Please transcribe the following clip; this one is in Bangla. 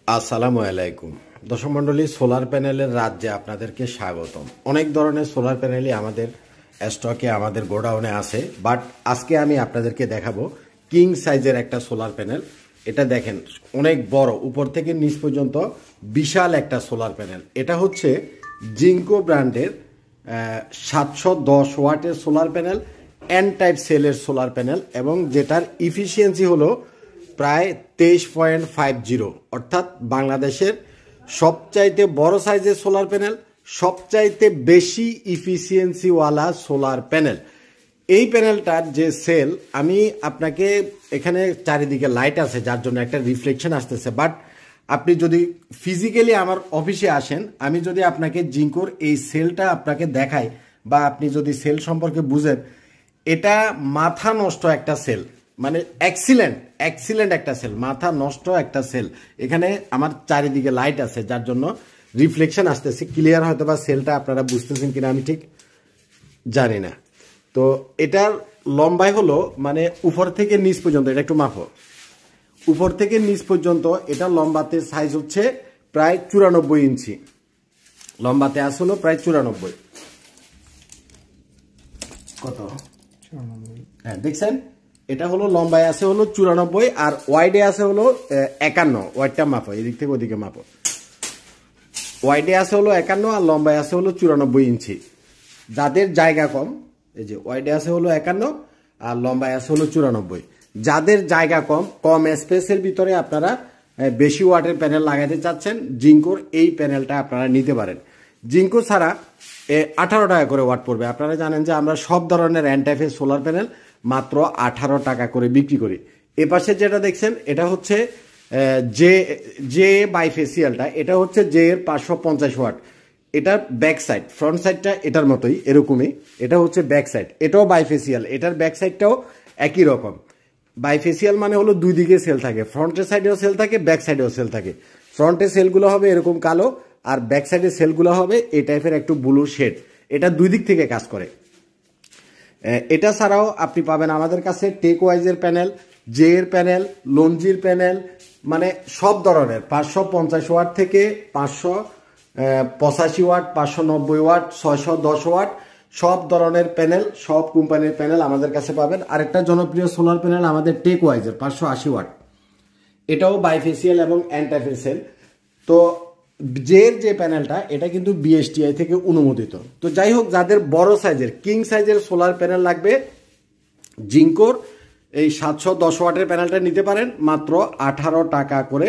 আসসালামু আলাইকুম দর্শক মণ্ডলী, সোলার প্যানেলের রাজ্যে আপনাদেরকে স্বাগতম। অনেক ধরনের সোলার প্যানেলই আমাদের স্টকে আমাদের গোডাউনে আছে, বাট আজকে আমি আপনাদেরকে দেখাবো কিং সাইজের একটা সোলার প্যানেল। এটা দেখেন, অনেক বড়, উপর থেকে নিচ পর্যন্ত বিশাল একটা সোলার প্যানেল। এটা হচ্ছে জিঙ্কো ব্র্যান্ডের 710 ওয়াটের সোলার প্যানেল, এন টাইপ সেলের সোলার প্যানেল, এবং যেটার ইফিসিয়েন্সি হলো প্রায় 23.50, অর্থাৎ বাংলাদেশের সবচাইতে বড় সাইজের সোলার প্যানেল, সবচাইতে বেশি ইফিসিয়েন্সিওয়ালা সোলার প্যানেল। এই প্যানেলটার যে সেল, আমি আপনাকে এখানে চারিদিকে লাইট আছে যার জন্য একটা রিফ্লেকশন আসতেছে, বাট আপনি যদি ফিজিক্যালি আমার অফিসে আসেন, আমি যদি আপনাকে জিঙ্কোর এই সেলটা আপনাকে দেখাই বা আপনি যদি সেল সম্পর্কে বুঝেন, এটা মাথা নষ্ট একটা সেল, মানে এক্সিলেন্ট একটা সেল, মাথা নষ্ট একটা সেল। এখানে আমার চারিদিকে লাইট আছে যার জন্য রিফ্লেকশন আসতেছে। ক্লিয়ার হয়তো বা সেলটা আপনারা বুঝতেছেন কিনা আমি ঠিক জানি না। তো এটার লম্বাই হলো মানে উপর থেকে নিচ পর্যন্ত, এটা একটু মাপো, উপর থেকে নিচ পর্যন্ত এটা লম্বাতে সাইজ হচ্ছে প্রায় 94 ইঞ্চি লম্বাতে আসলো, প্রায় 94। কত? হ্যাঁ, দেখছেন, এটা হলো লম্বায় আছে হলো 94, আর ওয়াইডে আছে হলো 51। ওয়াইডটা মাপো, এদিক থেকে ওদিকে মাপো। ওয়াইডে আছে হলো 51 আর লম্বায় আছে হলো 94 ইঞ্চি। যাদের জায়গা কম, এই যে ওয়াইডে আছে হলো 51 আর লম্বায় আছে হলো 94। যাদের জায়গা কম, কম স্পেসের ভিতরে আপনারা বেশি ওয়াটের প্যানেল লাগাতে চাচ্ছেন, জিঙ্কোর এই প্যানেলটা আপনারা নিতে পারেন। জিঙ্কো ছাড়া 18 টাকা করে ওয়াট পড়বে। আপনারা জানেন যে আমরা সব ধরনের এনটাইপের সোলার প্যানেল মাত্র 18 টাকা করে বিক্রি করি। এপাশে যেটা দেখছেন, এটা হচ্ছে জে বাইফেসিয়ালটা, এটা হচ্ছে জে এর 550 ওয়াট। এটার ব্যাক সাইড, ফ্রন্ট সাইডটা এটার মতোই এরকমই, এটা হচ্ছে ব্যাক সাইড, এটাও বাইফেসিয়াল, এটার ব্যাক সাইডটাও একই রকম। বাইফেসিয়াল মানে হলো দুই দিকে সেল থাকে, ফ্রন্টের সাইডেও সেল থাকে, ব্যাক সাইডেও সেল থাকে। ফ্রন্টের সেলগুলো হবে এরকম কালো, আর ব্যাক সাইডের সেলগুলো হবে এই টাইপের একটু ব্লু শেড। এটা দুই দিক থেকে কাজ করে। এটা ছাড়াও আপনি পাবেন আমাদের কাছে টেক ওয়াইজের প্যানেল, জে এর প্যানেল, লঞ্জির প্যানেল, মানে সব ধরনের 550 ওয়াট থেকে 585 ওয়াট, 590 ওয়াট, 610 ওয়াট, সব ধরনের প্যানেল, সব কোম্পানির প্যানেল আমাদের কাছে পাবেন। আরেকটা জনপ্রিয় সোলার প্যানেল আমাদের টেক ওয়াইজের 580 ওয়াট, এটাও বাইফেসিয়াল এবং অ্যান্টাইফেসিয়াল। তো যে প্যানেলটা, এটা কিন্তু বিএসটিআই থেকে অনুমোদিত। তো যাই হোক, যাদের বড় সাইজের কিং সাইজের সোলার প্যানেল লাগবে, জিঙ্কোর এই 710 ওয়াটের প্যানেলটা নিতে পারেন মাত্র 18 টাকা করে।